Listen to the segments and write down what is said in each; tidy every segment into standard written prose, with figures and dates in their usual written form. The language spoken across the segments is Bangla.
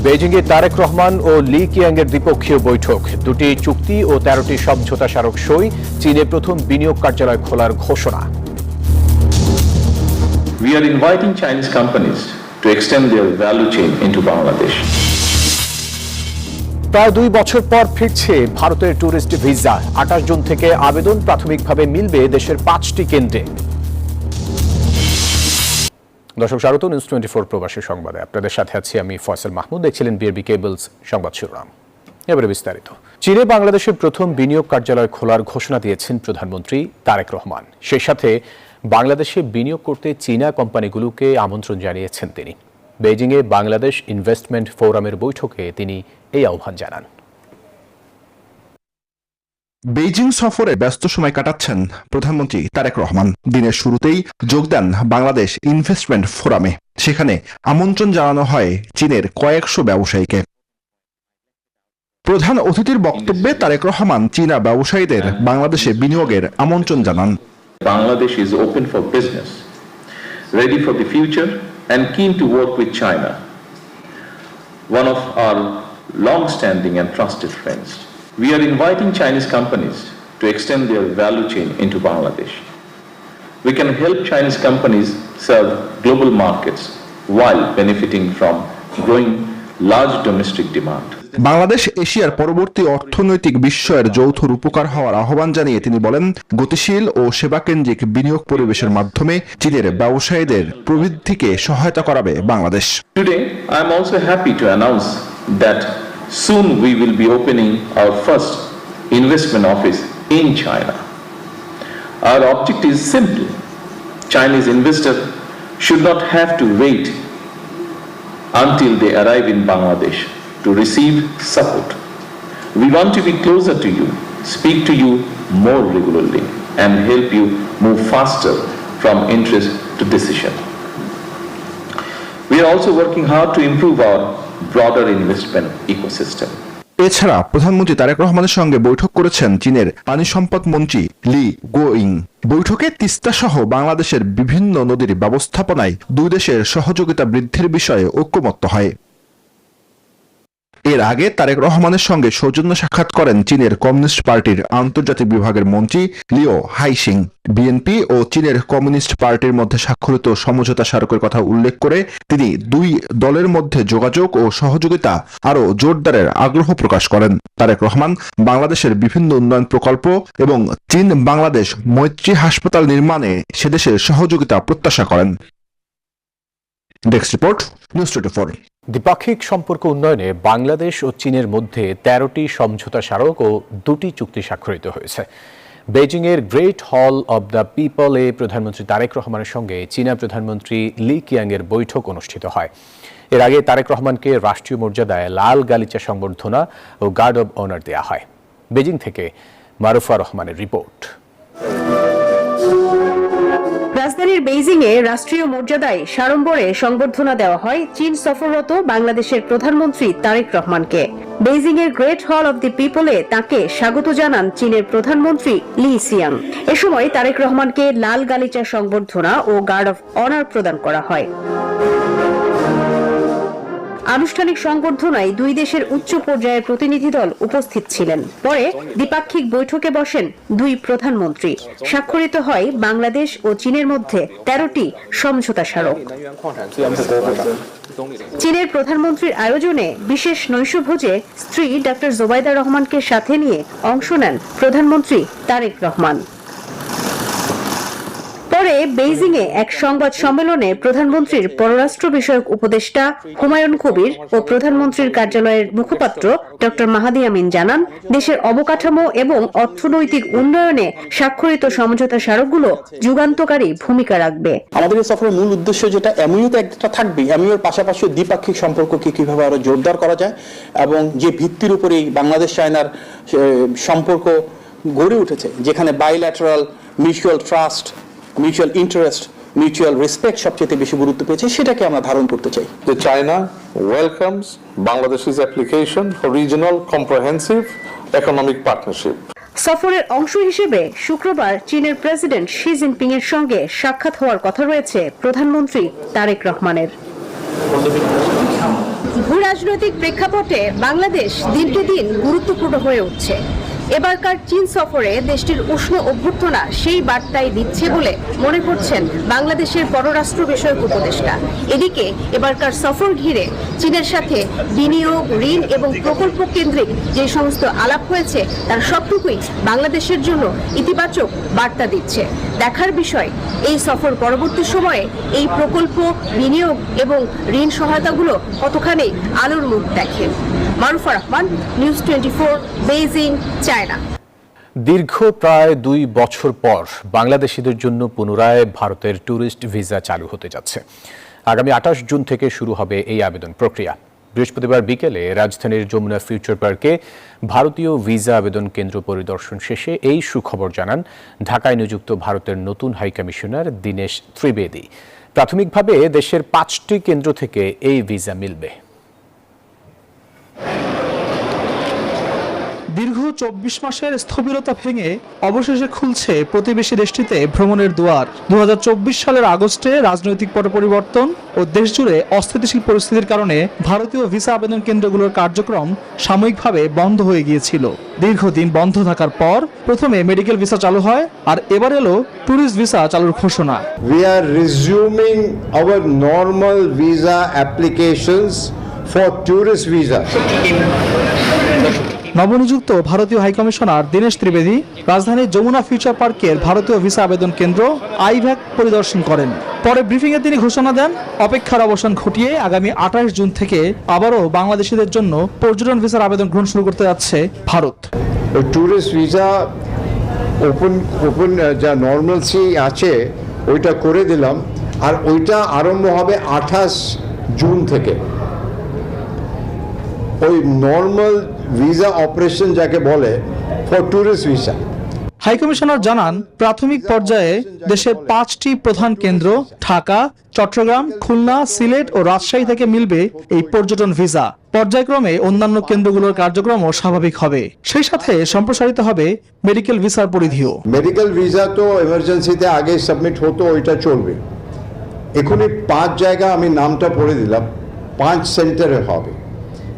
বেজিংয়ে তারেক রহমান ও লি কিয়াংয়ের দ্বিপক্ষীয় বৈঠক, দুটি চুক্তি ও 13টি সমঝোতা স্মারক সই, চীনে প্রথম বিনিয়োগ কার্যালয় খোলার ঘোষণা। We are inviting Chinese companies to extend their value chain into Bangladesh. প্রায় 2 বছর পর ফিরছে ভারতের ট্যুরিস্ট ভিসা। 28 জুন থেকে আবেদন প্রাথমিকভাবে মিলবে দেশের 5টি কেন্দ্রে। দর্শক স্বাগত নিউজ 24 প্রবাসী সংবাদে। আপনাদের সাথে আছি আমি ফয়সাল মাহমুদ। দেখছিলেন বিআরবি কেবলস সংবাদ শিরোনাম। এবারে বিস্তারিত। চীনে বাংলাদেশের প্রথম বিনিয়োগ কার্যালয় খোলার ঘোষণা দিয়েছেন প্রধানমন্ত্রী তারেক রহমান। সেই সাথে বাংলাদেশে বিনিয়োগ করতে চীনা কোম্পানিগুলোকে আমন্ত্রণ জানিয়েছেন তিনি। বেজিংয়ে বাংলাদেশ ইনভেস্টমেন্ট ফোরামের বৈঠকে তিনি এই আহ্বান জানান। বেইজিং সফরে ব্যস্ত সময় কাটাচ্ছেন প্রধানমন্ত্রী তারেক রহমান। দিনের শুরুতেই যোগ দেন বাংলাদেশ ইনভেস্টমেন্ট ফোরামে। সেখানে আমন্ত্রণ জানানো হয় চীনের কয়েকশো ব্যবসায়ীকে। প্রধান অতিথির বক্তব্যে তারেক রহমান চীনা ব্যবসায়ীদের বাংলাদেশে বিনিয়োগের আমন্ত্রণ জানান। Bangladesh is open for business, ready for the future and keen to work with China, one of our long-standing and trusted friends. We are inviting Chinese companies to extend their value chain into Bangladesh. We can help Chinese companies serve global markets while benefiting from growing large domestic demand. Bangladesh এশিয়ার পরবর্তী অর্থনৈতিক বিস্ময়ের যৌথ রূপকার হওয়ার আহ্বান জানিয়ে তিনি বলেন, গতিশীল ও সেবাকেন্দ্রিক বিনিয়োগ পরিবেশের মাধ্যমে চীনের ব্যবসায়ীদের প্রবৃদ্ধিকে সহায়তা করাবে Bangladesh. Today, I am also happy to announce that soon we will be opening our first investment office in China. Our object is simple. Chinese investors should not have to wait until they arrive in Bangladesh to receive support. We want to be closer to you, speak to you more regularly, and help you move faster from interest to decision. We are also working hard to improve our broader investment ecosystem. এছাড়া প্রধানমন্ত্রী তারেক রহমানের সঙ্গে বৈঠক করেছেন চীনের পানি সম্পদ মন্ত্রী লি গোয়িং। বৈঠকে তিস্তা সহ বাংলাদেশের বিভিন্ন নদীর ব্যবস্থাপনায় দুই দেশের সহযোগিতা বৃদ্ধির বিষয়ে ঐকমত্য হয়। এর আগে তারেক রহমানের সঙ্গে সৌজন্য সাক্ষাৎ করেন চীনের কমিউনিস্ট পার্টির আন্তর্জাতিক বিভাগের মন্ত্রী লিও হাইসিং। বিএনপি ও চীনের কমিউনিস্ট পার্টির মধ্যে স্বাক্ষরিত সমঝোতা স্মারকের কথা উল্লেখ করে তিনি দুই দলের মধ্যে যোগাযোগ ও সহযোগিতা আরও জোরদারের আগ্রহ প্রকাশ করেন। তারেক রহমান বাংলাদেশের বিভিন্ন উন্নয়ন প্রকল্প এবং চীন বাংলাদেশ মৈত্রী হাসপাতাল নির্মাণে সেদেশের সহযোগিতা প্রত্যাশা করেন। Desk report, news 24। দ্বিপাক্ষিক সম্পর্ক উন্নয়নে বাংলাদেশ ও চীনের মধ্যে 13টি সমঝোতা স্মারক ও 2টি চুক্তি স্বাক্ষরিত হয়েছে। বেজিংয়ের গ্রেট হল অব দ্য পিপলে প্রধানমন্ত্রী তারেক রহমানের সঙ্গে চীনা প্রধানমন্ত্রী লি কিয়াংয়ের বৈঠক অনুষ্ঠিত হয়। এর আগে তারেক রহমানকে রাষ্ট্রীয় মর্যাদায় লাল গালিচা সংবর্ধনা ও গার্ড অব অনার দেওয়া হয়। বেজিং থেকে মারুফা রহমানের রিপোর্ট। রাজধানীর বেইজিংয়ে রাষ্ট্রীয় মর্যাদায় সাড়ম্বরে সংবর্ধনা দেওয়া হয় চীন সফররত বাংলাদেশের প্রধানমন্ত্রী তারেক রহমানকে। বেইজিংয়ের গ্রেট হল অব দি পিপলে তাকে স্বাগত জানান চীনের প্রধানমন্ত্রী লি সিয়াং। এ সময় তারেক রহমানকে লাল গালিচা সংবর্ধনা ও গার্ড অব অনার প্রদান করা হয়। আনুষ্ঠানিক সংবর্ধনায় দুই দেশের উচ্চ পর্যায়ের প্রতিনিধি দল উপস্থিত ছিলেন। পরে দ্বিপাক্ষিক বৈঠকে বসেন দুই প্রধানমন্ত্রী। স্বাক্ষরিত হয় বাংলাদেশ ও চীনের মধ্যে 13টি সমঝোতা স্মারক। চীনের প্রধানমন্ত্রীর আয়োজনে বিশেষ নৈশভোজে স্ত্রী ডক্টর জোবাইদা রহমানকে সাথে নিয়ে অংশ নেন প্রধানমন্ত্রী তারেক রহমান। পরে বেইজিংয়ে এক সংবাদ সম্মেলনে প্রধানমন্ত্রীর পররাষ্ট্র বিষয়ক উপদেষ্টা হুমায়ুন কবির ও প্রধানমন্ত্রীর কার্যালয়ের মুখপাত্র ডক্টর মাহাদি আমিন জানান, দেশের অবকাঠামো এবং অর্থনৈতিক উন্নয়নে স্বাক্ষরিত সমঝোতা স্মারকগুলো যুগান্তকারী ভূমিকা রাখবে। আমাদের এই সফরের মূল উদ্দেশ্য যেটা এমইউ তো একটা থাকবে, এমইউর পাশাপাশি দ্বিপাক্ষিক সম্পর্ককে কিভাবে আরো জোরদার করা যায় এবং যে ভিত্তির উপরে বাংলাদেশ চায়নার সম্পর্ক গড়ে উঠেছে, যেখানে bilateral mutual trust, mutual interest, mutual respect সবচেয়ে বেশি গুরুত্ব পেয়েছে, সেটাকে আমরা ধারণ করতে চাই। China welcomes Bangladesh's application for regional comprehensive economic partnership. সফরের অংশ হিসেবে শুক্রবার চীনের প্রেসিডেন্ট শি জিনপিং এর সঙ্গে সাক্ষাৎ হওয়ার কথা রয়েছে প্রধানমন্ত্রী তারেক রহমানের। ভূ রাজনৈতিক প্রেক্ষাপটে বাংলাদেশ দিনকে দিন গুরুত্বপূর্ণ হয়ে উঠছে। এবারকার চীন সফরে দেশটির উষ্ণ অভ্যর্থনা সেই বার্তাই দিচ্ছে বলে মনে করছেন বাংলাদেশের পররাষ্ট্র বিষয়ক উপদেষ্টা। এদিকে এবারকার সফর ঘিরে চীনের সাথে বিনিয়োগ, ঋণ এবং প্রকল্প কেন্দ্রিক যে সমস্ত আলাপ হয়েছে তার সবটুকুই বাংলাদেশের জন্য ইতিবাচক বার্তা দিচ্ছে। দেখার বিষয় এই সফর পরবর্তী সময়ে এই প্রকল্প, বিনিয়োগ এবং ঋণ সহায়তাগুলো কতখানি আলোর মুখ দেখে। Marufa Rahman, news 24, Beijing, China. দীর্ঘ প্রায় 2 বছর পর বাংলাদেশিদের জন্য পুনরায় ভারতের ট্যুরিস্ট ভিসা চালু হতে যাচ্ছে। আগামী 28 জুন থেকে শুরু হবে এই আবেদন প্রক্রিয়া। বৃহস্পতিবার বিকেলে রাজধানীর যমুনা ফিউচার পার্কে ভারতীয় ভিসা আবেদন কেন্দ্র পরিদর্শন শেষে এই সুখবর জানান ঢাকায় নিযুক্ত ভারতের নতুন হাইকমিশনার দীনেশ ত্রিবেদী। প্রাথমিকভাবে দেশের 5টি কেন্দ্র থেকে এই ভিসা মিলবে। দীর্ঘ 24 মাসের স্থবিরতা ভেঙে অবশেষে খুলছে প্রতিবেশী দেশটিতে ভ্রমণের দুয়ার। 2024 সালের আগস্টে রাজনৈতিক পট পরিবর্তন ও দেশজুড়ে অস্থিতিশীল পরিস্থিতির কারণে ভারতীয় ভিসা আবেদন কেন্দ্রগুলোর কার্যক্রম সাময়িকভাবে বন্ধ হয়ে গিয়েছিল। দীর্ঘদিন বন্ধ থাকার পর প্রথমে মেডিকেল ভিসা চালু হয়, আর এবার এলো ট্যুরিস্ট ভিসা চালুর ঘোষণা। We are resuming our normal visa applications for tourist visa. নবনিযুক্ত ভারতীয় হাইকমিশনার দীনেশ ত্রিবেদী রাজধানীর যমুনা ফিউচার পার্কের ভারতীয় ভিসা আবেদন কেন্দ্র আইভ্যাক পরিদর্শন করেন। পরে ব্রিফিংয়ে তিনি ঘোষণা দেন, অপেক্ষার অবসান ঘটিয়ে আগামী 28 জুন থেকে আবারও বাংলাদেশিদের জন্য পর্যটন ভিসার আবেদন গ্রহণ শুরু করতে যাচ্ছে ভারত। টুরিস্ট ভিসা ওপেন যা নর্মালসি আছে ওইটা করে দিলাম, আর ওইটা আরম্ভ হবে 28 জুন থেকে। ওই নর্মাল ভিসা অপারেশন যাকে বলে ফর টুরিস্ট ভিসা। হাইকমিশনার জানান, প্রাথমিক পর্যায়ে দেশের 5টি প্রধান কেন্দ্র ঢাকা, চট্টগ্রাম, খুলনা, সিলেট ও রাজশাহী থেকে মিলবে এই পর্যটন ভিসা। পর্যায়ক্রমে অন্যান্য কেন্দ্রগুলোর কার্যক্রমও স্বাভাবিক হবে। সেই সাথে সম্প্রসারিত হবে মেডিকেল ভিসার পরিধিও। মেডিকেল ভিসা তো এমার্জেন্সিতে আগে সাবমিট হতো, ওইটা চলবে। এখনই 5 জায়গা আমি নামটা পড়ে দিলাম, 5 সেন্টারে হবে,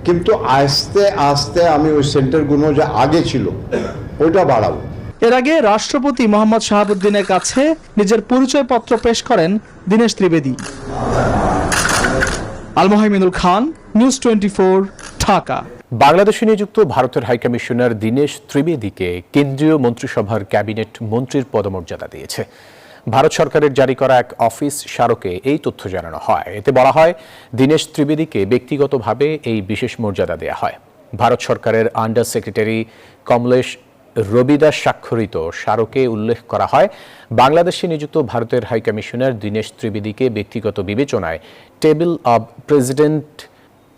কিন্তু আস্তে আস্তে আমি ওই সেন্টারগুলো যা আগে ছিল ওইটা বাড়াবো। এর আগে রাষ্ট্রপতি মোহাম্মদ শাহাবুদ্দিনের কাছে নিজের পরিচয়পত্র পেশ করেন দীনেশ ত্রিবেদী। আল মোহাইমিনুল খান, নিউজ 24, ঢাকা। বাংলাদেশে নিযুক্ত ভারতের হাইকমিশনার দীনেশ ত্রিবেদীকে কেন্দ্রীয় মন্ত্রিসভার ক্যাবিনেট মন্ত্রীর পদমর্যাদা দিয়েছে। ভারত সরকারের জারি করা এক অফিস স্মারকে এই তথ্য জানানো হয়। এতে বলা হয়, দীনেশ ত্রিবেদীকে ব্যক্তিগতভাবে এই বিশেষ মর্যাদা দেয়া হয়। ভারত সরকারের আন্ডার সেক্রেটারি কমলেশ রবিদাস স্বাক্ষরিত স্মারকে উল্লেখ করা হয়, বাংলাদেশে নিযুক্ত ভারতের হাইকমিশনার দীনেশ ত্রিবেদীকে ব্যক্তিগত বিবেচনায় টেবিল অব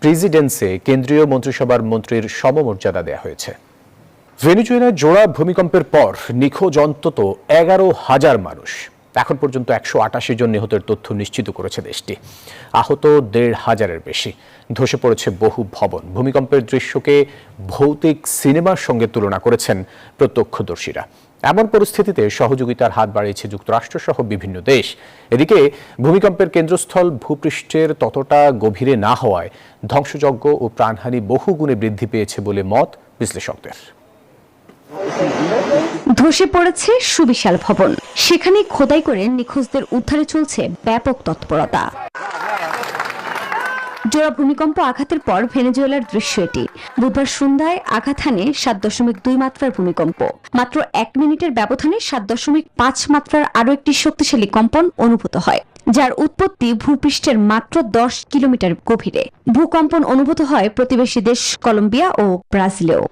প্রেসিডেন্সে কেন্দ্রীয় মন্ত্রিসভার মন্ত্রীর সমমর্যাদা দেয়া হয়েছে। ভেনেজুয়েলায় জোড়া ভূমিকম্পের পর নিখোঁজ অন্তত 11,000 মানুষ। এখন পর্যন্ত 188 জন নিহতের তথ্য নিশ্চিত করেছে দেশটি। আহত 1,500-এর বেশি। ধসে পড়েছে বহু ভবন। ভূমিকম্পের দৃশ্যকে ভৌতিক সিনেমার সঙ্গে তুলনা করেছেন প্রত্যক্ষদর্শীরা। এমন পরিস্থিতিতে সহযোগিতার হাত বাড়িয়েছে যুক্তরাষ্ট্র সহ বিভিন্ন দেশ। এদিকে ভূমিকম্পের কেন্দ্রস্থল ভূপৃষ্ঠের ততটা গভীরে না হওয়ায় ধ্বংসযজ্ঞ ও প্রাণহানি বহুগুণে বৃদ্ধি পেয়েছে বলে মত বিশ্লেষকদের। ধসে পড়েছে সুবিশাল ভবন, সেখানে খোদাই করে নিখোঁজদের উদ্ধারে চলছে ব্যাপক তৎপরতা। জোড়া ভূমিকম্প আঘাতের পর ভেনেজুয়েলার দৃশ্য এটি। বুধবার সন্ধ্যায় আঘাত হানে 7.2 মাত্রার ভূমিকম্প। মাত্র 1 মিনিটের ব্যবধানে 7.5 মাত্রার আরও একটি শক্তিশালী কম্পন অনুভূত হয়, যার উৎপত্তি ভূপৃষ্ঠের মাত্র 10 কিলোমিটার গভীরে। ভূকম্পন অনুভূত হয় প্রতিবেশী দেশ কলম্বিয়া ও ব্রাজিলেও।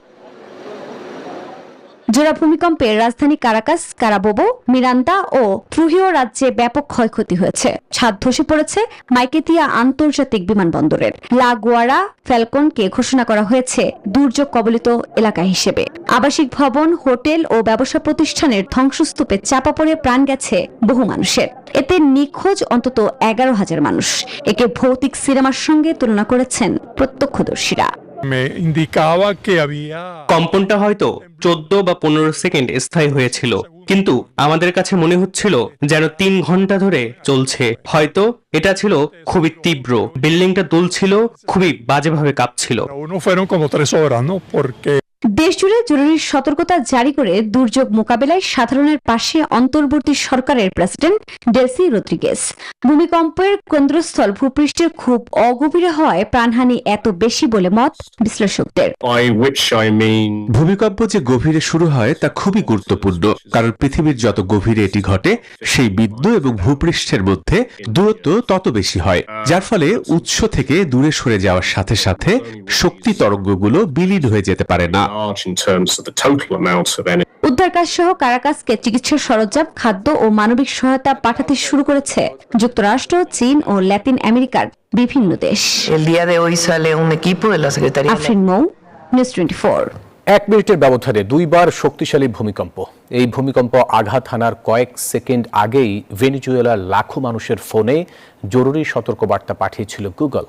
জোড়া ভূমিকম্পে রাজধানী কারাকাস, কারাবোবো, মিরান্দা ও ট্রুহিও রাজ্যে ব্যাপক ক্ষয়ক্ষতি হয়েছে। ছাদ ধসে পড়েছে মাইকেতিয়া আন্তর্জাতিক বিমানবন্দরের। লা গুয়ারা ফ্যালকনকে ঘোষণা করা হয়েছে দুর্যোগ কবলিত এলাকা হিসেবে। আবাসিক ভবন, হোটেল ও ব্যবসা প্রতিষ্ঠানের ধ্বংসস্তূপে চাপা পড়ে প্রাণ গেছে বহু মানুষের। এতে নিখোঁজ অন্তত 11,000 মানুষ। একে ভৌতিক সিনেমার সঙ্গে তুলনা করেছেন প্রত্যক্ষদর্শীরা। Me indicaba que había কম্পনটা হয়তো 14 বা 15 সেকেন্ড স্থায়ী হয়েছিল, কিন্তু আমাদের কাছে মনে হচ্ছিল যেন 3 ঘন্টা ধরে চলছে। হয়তো এটা ছিল খুবই তীব্র, বিল্ডিংটা দুলছিল, খুবই বাজেভাবে কাঁপছিল। uno fueron como 3 horas, ¿no? Porque দেশজুড়ে জরুরি সতর্কতা জারি করে দুর্যোগ মোকাবেলায় সাধারণের পাশে অন্তর্বর্তী সরকারের প্রেসিডেন্ট ডেলসি রদ্রিগেজ। ভূমিকম্পের কেন্দ্রস্থল ভূপৃষ্ঠের খুব অগভীরে হওয়ায় প্রাণহানি এত বেশি বলে মত বিশ্লেষকদের। ভূমিকম্প যে গভীরে শুরু হয় তা খুবই গুরুত্বপূর্ণ, কারণ পৃথিবীর যত গভীরে এটি ঘটে সেই বিন্দু এবং ভূপৃষ্ঠের মধ্যে দূরত্ব তত বেশি হয়, যার ফলে উৎস থেকে দূরে সরে যাওয়ার সাথে সাথে শক্তি তরঙ্গগুলো বিলীন হয়ে যেতে পারে না। উদ্ধার কাজ সহ কারাকাসকে চিকিৎসা সরঞ্জাম, খাদ্য ও মানবিক সহায়তা পাঠাতে শুরু করেছে যুক্তরাষ্ট্র, চীন ও ল্যাটিন আমেরিকার বিভিন্ন দেশ। আফরিন মৌ, নিউজ 24। 1 মিনিটের ব্যবধানে 2 বার শক্তিশালী ভূমিকম্প। এই ভূমিকম্প আঘাত হানার কয়েক সেকেন্ড আগেই ভেনেজুয়েলার লাখো মানুষের ফোনে জরুরি সতর্কবার্তা পাঠিয়েছিল গুগল।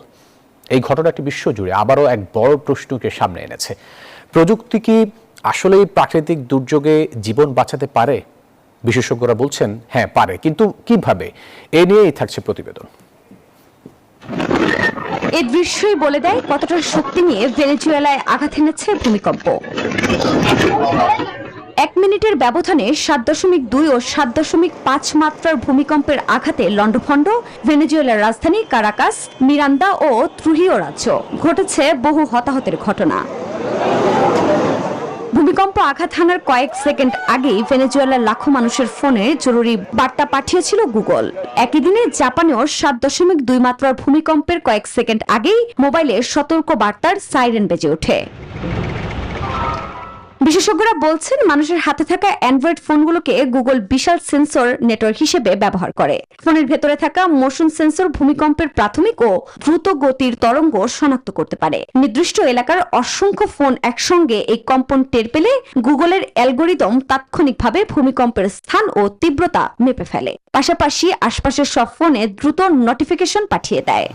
এই ঘটনাটি বিশ্বজুড়ে আবারও এক বড় প্রশ্নকে সামনে এনেছে। প্রযুক্তি কি আসলেই প্রাকৃতিক দুর্যোগে জীবন বাঁচাতে পারে? বিশেষজ্ঞরা বলছেন হ্যাঁ পারে, কিন্তু কিভাবে? এ নিয়েই থাকছে প্রতিবেদন। এই দৃশ্যই বলে দেয় কতটা শক্তি নিয়ে ভেনেজুয়েলায় আঘাত এনেছে ভূমিকম্প। 1 মিনিটের ব্যবধানে 7.2 ও 7.5 মাত্রার ভূমিকম্পের আঘাতে লন্ডভন্ড ভেনেজুয়েলার রাজধানী কারাকাস, মিরান্দা ও ত্রুহিও রাজ্য। ঘটেছে বহু হতাহতের ঘটনা। ভূমিকম্প আঘাত হানার কয়েক সেকেন্ড আগেই ভেনেজুয়েলার লাখো মানুষের ফোনে জরুরি বার্তা পাঠিয়েছিল গুগল। একই দিনে জাপানেও 7.2 মাত্রার ভূমিকম্পের কয়েক সেকেন্ড আগেই মোবাইলে সতর্ক বার্তার সাইরেন বেজে ওঠে। বিশেষজ্ঞরা বলছেন মানুষের হাতে থাকা অ্যান্ড্রয়েড ফোনগুলোকে গুগল বিশাল সেন্সর নেটওয়ার্ক হিসেবে ব্যবহার করে। ফোনের ভেতরে থাকা মোশন সেন্সর ভূমিকম্পের প্রাথমিক ও দ্রুত গতির তরঙ্গ শনাক্ত করতে পারে। নির্দিষ্ট এলাকার অসংখ্য ফোন একসঙ্গে এই কম্পন টের পেলে গুগলের অ্যালগোরিদম তাৎক্ষণিকভাবে ভূমিকম্পের স্থান ও তীব্রতা মেপে ফেলে। পাশাপাশি আশপাশের সব ফোনে দ্রুত নোটিফিকেশন পাঠিয়ে দেয়।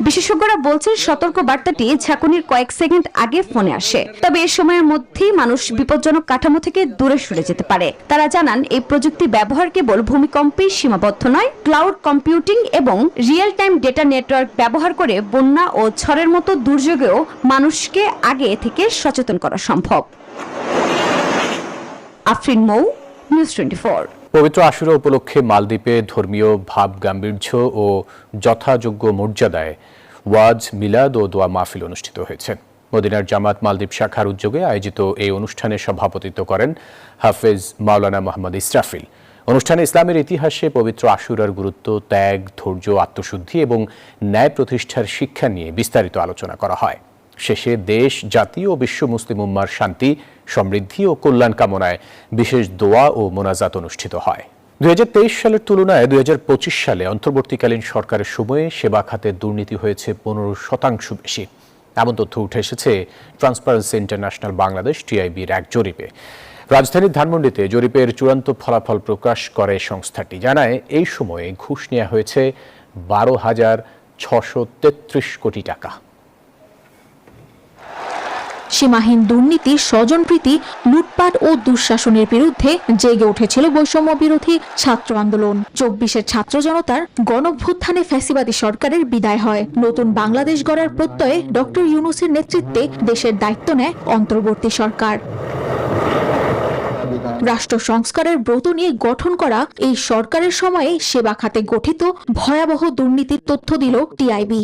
বিশেষজ্ঞরা বলছেন সতর্ক বার্তাটি ঝাঁকুনির কয়েক সেকেন্ড আগে ফোনে আসে, তবে এ সময়ের মধ্যেই মানুষ বিপজ্জনক কাঠামো থেকে দূরে সরে যেতে পারে। তারা জানান এই প্রযুক্তি ব্যবহার কেবল ভূমিকম্পেই সীমাবদ্ধ নয়, ক্লাউড কম্পিউটিং এবং রিয়েল টাইম ডেটা নেটওয়ার্ক ব্যবহার করে বন্যা ও ঝড়ের মতো দুর্যোগেও মানুষকে আগে থেকে সচেতন করা সম্ভব। আফরিন মৌ, নিউজ 24। পবিত্র আশুরা উপলক্ষে মালদ্বীপে ধর্মীয় ভাব গাম্ভীর্য ও যথাযোগ্য মর্যাদায় ওয়াজ, মিলাদ ও দোয়া মাহফিল অনুষ্ঠিত হয়েছে। মদিনার জামাত মালদ্বীপ শাখার উদ্যোগে আয়োজিত এই অনুষ্ঠানে সভাপতিত্ব করেন হাফেজ মাওলানা মোহাম্মদ ইসরাফিল। অনুষ্ঠানে ইসলামের ইতিহাসে পবিত্র আশুরার গুরুত্ব, ত্যাগ, ধৈর্য, আত্মশুদ্ধি এবং ন্যায় প্রতিষ্ঠার শিক্ষা নিয়ে বিস্তারিত আলোচনা করা হয়। শেষে দেশ, জাতি ও বিশ্ব মুসলিম উম্মার শান্তি, সমৃদ্ধি ও কল্যাণ কামনায় বিশেষ দোয়া ও মোনাজাত অনুষ্ঠিত হয়। 2023 সালের তুলনায় 2025 সালে অন্তর্বর্তীকালীন সরকারের সময়ে সেবা খাতে দুর্নীতি হয়েছে 15% বেশি। এমন তথ্য উঠে এসেছে ট্রান্সপারেন্সি ইন্টারন্যাশনাল বাংলাদেশ টিআইবির এক জরিপে। রাজধানীর ধানমন্ডিতে জরিপের চূড়ান্ত ফলাফল প্রকাশ করে সংস্থাটি জানায়, এই সময়ে ঘুষ নেওয়া হয়েছে 12,633 কোটি টাকা। সীমাহীন দুর্নীতি, স্বজনপ্রীতি, লুটপাট ও দুঃশাসনের বিরুদ্ধে জেগে উঠেছিল বৈষম্য বিরোধী ছাত্র আন্দোলন। 24-এর ছাত্র জনতার গণঅভ্যুত্থানে ফ্যাসিবাদী সরকারের বিদায় হয়। নতুন বাংলাদেশ গড়ার প্রত্যয়ে ডক্টর ইউনূসের নেতৃত্বে দেশের দায়িত্ব নেয় অন্তর্বর্তী সরকার। রাষ্ট্র সংস্কারের ব্রত নিয়ে গঠন করা এই সরকারের সময়ে সেবা খাতে গঠিত ভয়াবহ দুর্নীতির তথ্য দিল টিআইবি।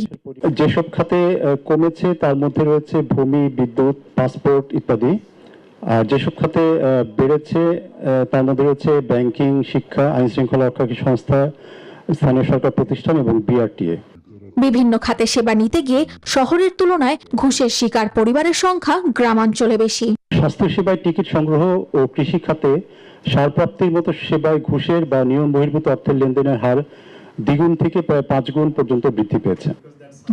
যেসব খাতে কমেছে তার মধ্যে রয়েছে ভূমি, বিদ্যুৎ, পাসপোর্ট ইত্যাদি। আর যেসব খাতে বেড়েছে তার মধ্যে রয়েছে ব্যাংকিং, শিক্ষা, আইন শৃঙ্খলা রক্ষাকারী সংস্থা, স্থানীয় সরকার প্রতিষ্ঠান এবং বিআরটিএ। বিভিন্ন খাতে সেবা নিতে গিয়ে শহরের তুলনায় ঘুষের শিকার পরিবারের সংখ্যা গ্রামাঞ্চলে বেশি। স্বাস্থ্য সেবায় টিকিট সংগ্রহ ও কৃষি খাতে সার প্রাপ্তির মতো সেবায় ঘুষের বা নিয়ম বহির্ভূত অর্থের লেনদেনের হার দ্বিগুণ থেকে প্রায় 5 গুণ পর্যন্ত বৃদ্ধি পেয়েছে।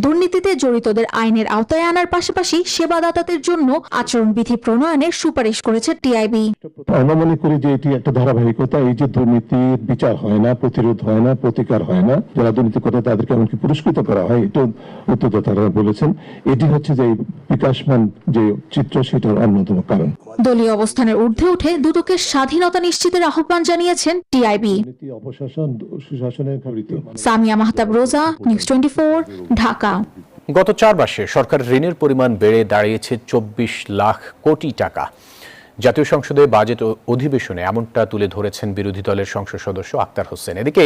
দুর্নীতিতে জড়িতদের আইনের আওতায় আনার পাশাপাশি সেবাদাতাদের জন্য আচরণবিধি প্রণয়নের সুপারিশ করেছে টিআইবি। আমরা মনে করি যে এটি একটা ধারাবাহিকতা, এই যে দুর্নীতির বিচার হয় না, প্রতিরোধ হয় না, প্রতিকার হয় না, যারা দুর্নীতি করে তাদেরকে এমনকি পুরস্কৃত করা হয়, এটা উত্তরদাতারা বলেছেন। এটি হচ্ছে যে বিকাশমান যে চিত্র, সেটার অন্যতম কারণ। দলীয় অবস্থানের ঊর্ধ্বে উঠে দুদকের স্বাধীনতা নিশ্চিতের আহ্বান জানিয়েছেন টিআইবি। অপশাসন সুশাসনের ঘাড়িত। সামিয়া মাহতাব রোজা, নিউজ 24, ঢাকা। গত 4 মাসে সরকারের ঋণের পরিমাণ বেড়ে দাঁড়িয়েছে 24 লাখ কোটি টাকা। জাতীয় সংসদে বাজেট অধিবেশনে এমনটা তুলে ধরেছেন বিরোধী দলের সংসদ সদস্য আক্তার হোসেন। এদিকে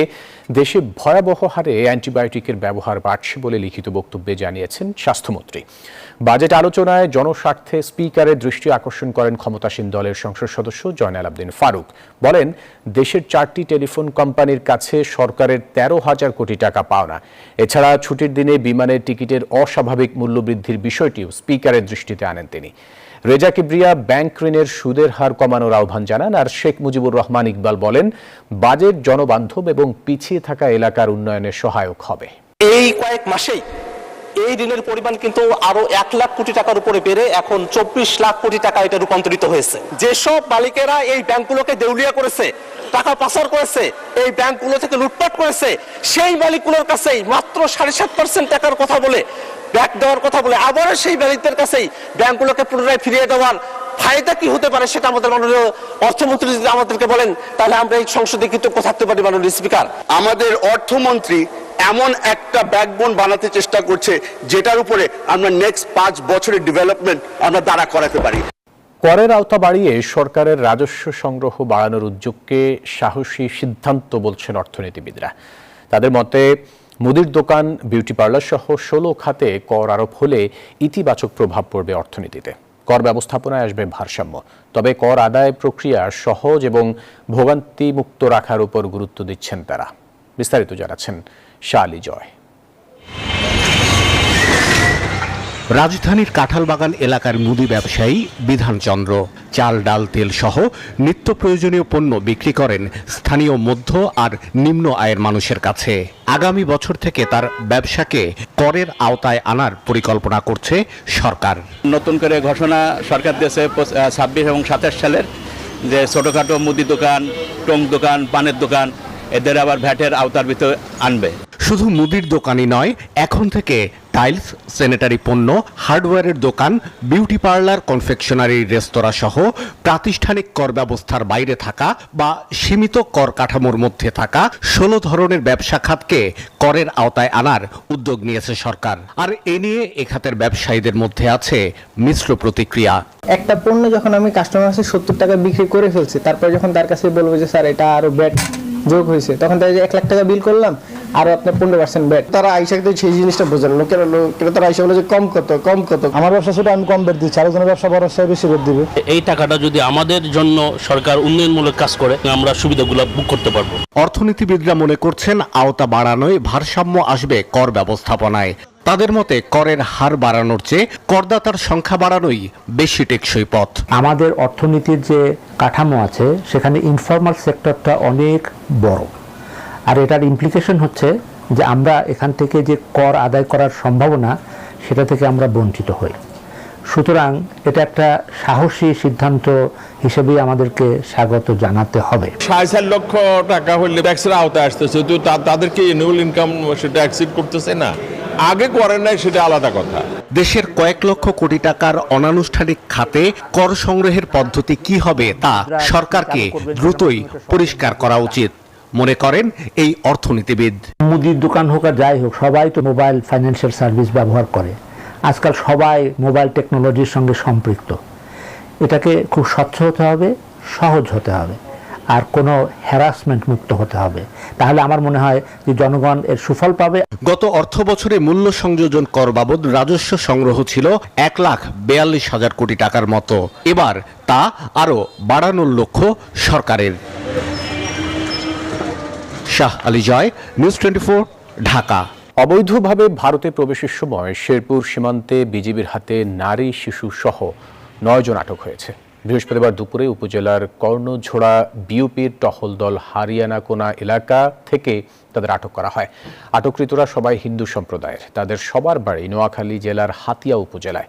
দেশে ভয়াবহ হারে অ্যান্টিবায়োটিকের ব্যবহার বাড়ছে বলে লিখিত বক্তব্যে জানিয়েছেন স্বাস্থ্যমন্ত্রী। বাজেট আলোচনায় জনস্বার্থে স্পিকারের দৃষ্টি আকর্ষণ করেন ক্ষমতাসীন দলের সংসদ সদস্য জয়নাল আবদিন ফারুক। বলেন, দেশের 4টি টেলিফোন কোম্পানির কাছে সরকারের 13,000 কোটি টাকা পাওনা। এছাড়া ছুটির দিনে বিমানের টিকিটের অস্বাভাবিক মূল্যবৃদ্ধির বিষয়টিও স্পিকারের দৃষ্টিতে আনেন তিনি। রেজা কিবরিয়া ব্যাংক ঋণের সুদের হার কমানোর আহ্বান জানান, আর শেখ মুজিবুর রহমান ইকবাল বলেন, বাজেট জনবান্ধব এবং পিছিয়ে থাকা এলাকার উন্নয়নে সহায়ক হবে। এই কয়েক মাসেই এই ঋণের পরিমাণ কিন্তু আরো 1 লাখ কোটি টাকার উপরে বেড়ে এখন 24 লাখ কোটি টাকা এটা রূপান্তরিত হয়েছে। যেসব মালিকেরা এই ব্যাংকগুলোকে দেউলিয়া করেছে, টাকা পাচার করেছে, এই ব্যাংকগুলো থেকে লুটপাট করেছে, সেই মালিকগুলোর কাছেই মাত্র 7.5% টাকার কথা বলে, ব্যাক দেওয়ার কথা বলে আবারও সেই মালিকদের কাছেই ব্যাংকগুলোকে পুনরায় ফিরিয়ে দেওয়ার ফায়দা কি হতে পারে সেটা আমাদের মাননীয় অর্থমন্ত্রী যদি আমাদেরকে বলেন, তাহলে আমরা এই সংসদে কৃতজ্ঞ থাকতে পারি। মাননীয় স্পিকার, আমাদের অর্থমন্ত্রী এমন একটা ব্যাকবোন বানাতে চেষ্টা করছে যেটার উপরে আমরা নেক্সট 5 বছরের ডেভেলপমেন্ট আমরা দাঁড়া করাতে পারি। করের আওতা বাড়িয়ে সরকারের রাজস্ব সংগ্রহ বাড়ানোর উদ্যোগকে সাহসী সিদ্ধান্ত বলছেন অর্থনীতিবিদরা। তাদের মতে মুদির দোকান, বিউটি পার্লার সহ 16 খাতে কর আরোপ হলে ইতিবাচক প্রভাব পড়বে অর্থনীতিতে। কর ব্যবস্থাপনায় আসবে ভারসাম্য। তবে কর আদায় প্রক্রিয়া সহজ এবং ভোগান্তিমুক্ত রাখার উপর গুরুত্ব দিচ্ছেন তারা। বিস্তারিত জানাচ্ছেন শালি জয়। রাজধানীর কাঁঠালবাগান এলাকার মুদি ব্যবসায়ী বিধানচন্দ্র চাল, ডাল, তেল সহ নিত্য প্রয়োজনীয় পণ্য বিক্রি করেন স্থানীয় মধ্য আর নিম্ন আয়ের মানুষের কাছে। আগামী বছর থেকে তার ব্যবসাকে করের আওতায় আনার পরিকল্পনা করছে সরকার। নতুন করে ঘোষণা সরকার দিয়েছে 26 এবং 27 সালের, যে ছোটখাটো মুদি দোকান, টং দোকান, পানের দোকান, এদের আবার ভ্যাটের আওতার ভিতরে আনবে। শুধু মুদির দোকানই নয়, এখন থেকে টাইলস, স্যানিটারি পণ্য, হার্ডওয়্যারের দোকান, বিউটি পার্লার, কনফেকশনারি, রেস্তোরাঁ সহ প্রাতিষ্ঠানিক কর ব্যবস্থার বাইরে থাকা বা সীমিত কর কাঠামোর মধ্যে থাকা 16 ধরনের ব্যবসা খাতকে করের আওতায় আনার উদ্যোগ নিয়েছে সরকার। আর এ নিয়ে এ খাতের ব্যবসায়ীদের মধ্যে আছে মিশ্র প্রতিক্রিয়া। একটা পণ্য যখন আমি কাস্টমার কাছে 70 টাকা বিক্রি করে ফেলছি, তারপর যখন তার কাছে বলবো যে স্যার এটা আরো ব্যাট যোগ হয়েছে, তখন তাই 1 লাখ টাকা বিল করলাম আর আপনার 15% ব্যাট। তারা আইসা কিন্তু সেই জিনিসটা বোঝেন না, কেন তারা আইসা বলে যে কম কত। আমার ব্যবসা ছোট, আমি কম ব্যাট দিচ্ছি, আরেকজনের ব্যবসা বড়, সে বেশি ব্যাট দিবে। এই টাকাটা যদি আমাদের জন্য সরকার উন্নয়নমূলক কাজ করে, আমরা সুবিধাগুলো বুক করতে পারবো। অর্থনীতিবিদরা মনে করছেন আওতা বাড়ানোয় ভারসাম্য আসবে কর ব্যবস্থাপনায়। তাদের মতে করের হার বাড়ানোর চেয়ে করদাতার সংখ্যা বাড়ানোই বেশি টেকসই পথ। আমাদের অর্থনীতির যে কাঠামো আছে সেখানে ইনফর্মাল সেক্টরটা অনেক বড়, আর এটার ইমপ্লিকেশন হচ্ছে যে আমরা এখান থেকে যে কর আদায় করার সম্ভাবনা সেটা থেকে আমরা বঞ্চিত হই। সুতরাং এটা একটা সাহসী সিদ্ধান্ত হিসেবেই আমাদেরকে স্বাগত জানাতে হবে। 4.5 লক্ষ টাকা হলে ট্যাক্সের আওতায় আসতেছে, তো তাদেরকে অ্যানুয়াল ইনকাম সেটা অ্যাকসেপ্ট করতেছে না, আগে করেন নাই, সেটা আলাদা কথা। দেশের কয়েক লক্ষ কোটি টাকার অনানুষ্ঠানিক খাতে কর সংগ্রহের পদ্ধতি কি হবে তা সরকারকে দ্রুতই পরিষ্কার করা উচিত মনে করেন এই অর্থনীতিবিদ। মুদির দোকান হোক আর যাই হোক, সবাই তো মোবাইল ফাইন্যান্সিয়াল সার্ভিস ব্যবহার করে। আজকাল সবাই মোবাইল টেকনোলজির সঙ্গে সম্পৃক্ত। এটাকে খুব স্বচ্ছ হতে হবে, সহজ হতে হবে, আর কোনো হ্যারাসমেন্ট মুক্ত হতে হবে। তাহলে আমার মনে হয় যে জনগণ এর সুফল পাবে। গত অর্থ বছরে মূল্য সংযোজন কর বাবদ রাজস্ব সংগ্রহ ছিল 1,42,000 কোটি টাকার মতো। এবার তা আরও বাড়ানোর লক্ষ্য সরকারের। শাহ আলী জয়, নিউজ 24, ঢাকা। অবৈধভাবে ভারতে প্রবেশের সময় শেরপুর সীমান্তে বিজিবির হাতে নারী, শিশু সহ 9 জন আটক হয়েছে। বৃহস্পতিবার দুপুরে উপজেলার কর্ণঝোড়া বিউপির টহল দল হারিয়ানাকোনা এলাকা থেকে তাদের আটক করা হয়। আটককৃতরা সবাই হিন্দু সম্প্রদায়ের। তাদের সবার বাড়ি নোয়াখালী জেলার হাতিয়া উপজেলায়।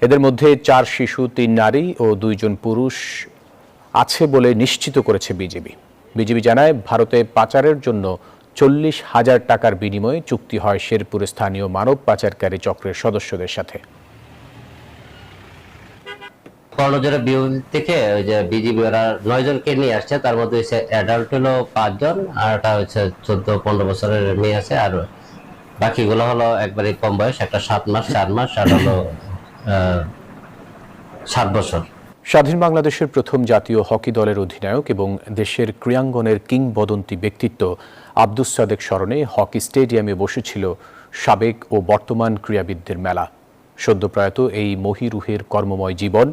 এদের মধ্যে 4 শিশু, 3 নারী ও 2 জন পুরুষ আছে বলে নিশ্চিত করেছে বিজিবি। বিজিবি জানায়, ভারতে পাচারের জন্য 40,000 টাকার বিনিময়ে চুক্তি হয় শেরপুরের স্থানীয় মানব পাচারকারী চক্রের সদস্যদের সাথে। কর্ণজোড়া বিউ থেকে ওই যে বিজিবি ওরা 9 জনকে নিয়ে আসছে, তার মধ্যে হচ্ছে অ্যাডাল্ট হলো 5 জন, আর একটা হচ্ছে 14-15 বছরের মেয়ে আছে, আর বাকিগুলো হলো একবারে কম বয়স, একটা 7 মাস, 4 মাস, আর হলো 7 বছর। স্বাধীন বাংলাদেশের প্রথম জাতীয় হকি দলের অধিনায়ক এবং দেশের ক্রীড়াঙ্গনের কিংবদন্তি ব্যক্তিত্ব আব্দুস সাদেক স্মরণে হকি স্টেডিয়ামে বসেছিল সাবেক ও বর্তমান ক্রীড়াবিদদের মেলা। সদ্যপ্রয়াত এই মহিরুহের কর্মময় জীবন,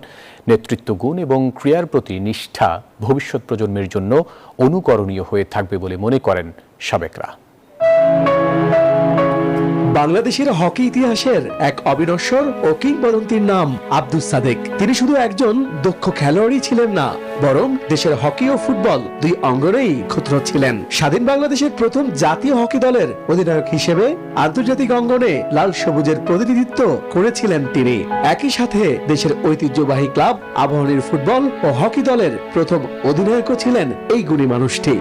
নেতৃত্ব গুণ এবং ক্রীড়ার প্রতি নিষ্ঠা ভবিষ্যৎ প্রজন্মের জন্য অনুকরণীয় হয়ে থাকবে বলে মনে করেন সাবেকরা। বাংলাদেশের হকি ইতিহাসের এক অবিনশ্বর ও কিংবদন্তির নাম আব্দুস সাদেক। তিনি শুধু একজন দক্ষ খেলোয়াড়ই ছিলেন না, বরং দেশের হকি ও ফুটবল 2 অঙ্গনেই ক্ষুদ্র ছিলেন। স্বাধীন বাংলাদেশের প্রথম জাতীয় হকি দলের অধিনায়ক হিসেবে আন্তর্জাতিক অঙ্গনে লাল সবুজের প্রতিনিধিত্ব করেছিলেন তিনি। একই সাথে দেশের ঐতিহ্যবাহী ক্লাব আবাহনীর ফুটবল ও হকি দলের প্রথম অধিনায়কও ছিলেন এই গুণী মানুষটি।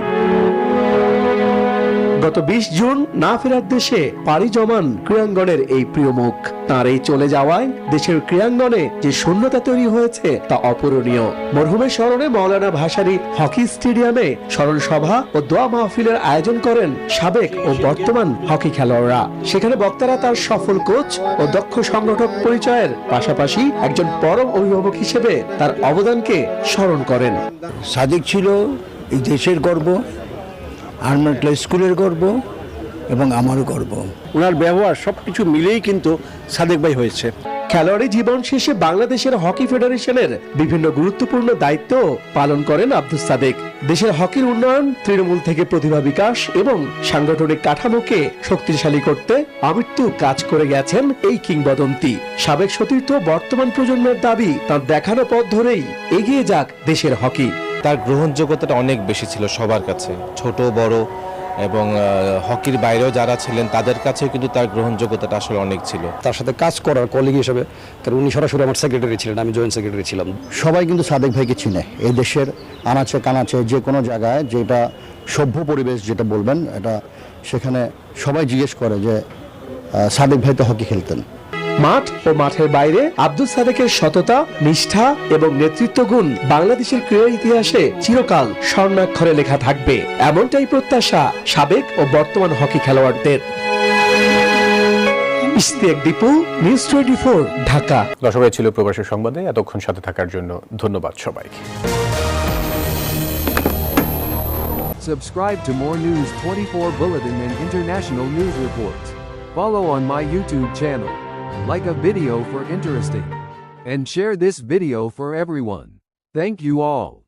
গত 20 জুন না ফেরার দেশে পাড়ি জমান ক্রীড়াঙ্গনের এই প্রিয় মুখ। তার এই চলে যাওয়ায় দেশের ক্রীড়াঙ্গনে যে শূন্যতা তৈরি হয়েছে তা অপূরণীয়। মরহুমের স্মরণে মাওলানা ভাসানী হকি স্টেডিয়ামে স্মরণ সভা ও দোয়া মাহফিলের আয়োজন করেন সাবেক ও বর্তমান হকি খেলোয়াড়রা। সেখানে বক্তারা তার সফল কোচ ও দক্ষ সংগঠক পরিচয়ের পাশাপাশি একজন পরম অভিভাবক হিসেবে তার অবদানকে স্মরণ করেন। সাদেক ছিল এই দেশের গর্ব, আর্মাটলা স্কুলের গর্ব এবং আমারও গর্ব। ওনার ব্যবহার সবকিছু মিলেই কিন্তু সাদেক ভাই হয়েছে। খেলোয়াড়ি জীবন শেষে বাংলাদেশের হকি ফেডারেশনের বিভিন্ন গুরুত্বপূর্ণ দায়িত্ব পালন করেন আব্দুস সাদেক। দেশের হকির উন্নয়ন, তৃণমূল থেকে প্রতিভা বিকাশ এবং সাংগঠনিক কাঠামোকে শক্তিশালী করতে আমৃত্যু কাজ করে গেছেন এই কিংবদন্তি। সাবেক সতীর্থ বর্তমান প্রজন্মের দাবি, তার দেখানো পথ ধরেই এগিয়ে যাক দেশের হকি। তার গ্রহণযোগ্যতাটা অনেক বেশি ছিল সবার কাছে, ছোট বড় এবং হকির বাইরেও যারা ছিলেন তাদের কাছেও কিন্তু তার গ্রহণযোগ্যতাটা আসলে অনেক ছিল। তার সাথে কাজ করার কলিগ হিসেবে, কারণ উনি সরাসরি আমার সেক্রেটারি ছিলেন, আমি জয়েন্ট সেক্রেটারি ছিলাম। সবাই কিন্তু সাদেক ভাইকে চিনে। এই দেশের আনাচে কানাচে যে কোনো জায়গায় যেটা সভ্য পরিবেশ যেটা বলবেন, এটা সেখানে সবাই জিজ্ঞেস করে যে সাদেক ভাই তো হকি খেলতেন। মাঠ ও মাঠের বাইরে আব্দুস সাদেকের সততা, নিষ্ঠা এবং নেতৃত্ব গুণ বাংলাদেশের ক্রীড়া ইতিহাসে চিরকাল স্বর্ণাক্ষরে লেখা থাকবে, এমনটাই প্রত্যাশা সাবেক ও বর্তমান হকি খেলোয়াড়দের। ইশতিয়াক দীপু, নিউজ 24, ঢাকা। দর্শক, ছিল প্রবাসী সংবাদে। এতক্ষণ সাথে থাকার জন্য ধন্যবাদ সবাইকে। Subscribe to more News 24 Bulletin and international news reports. Follow on my YouTube channel. Like a video for interesting. And share this video for everyone. Thank you all.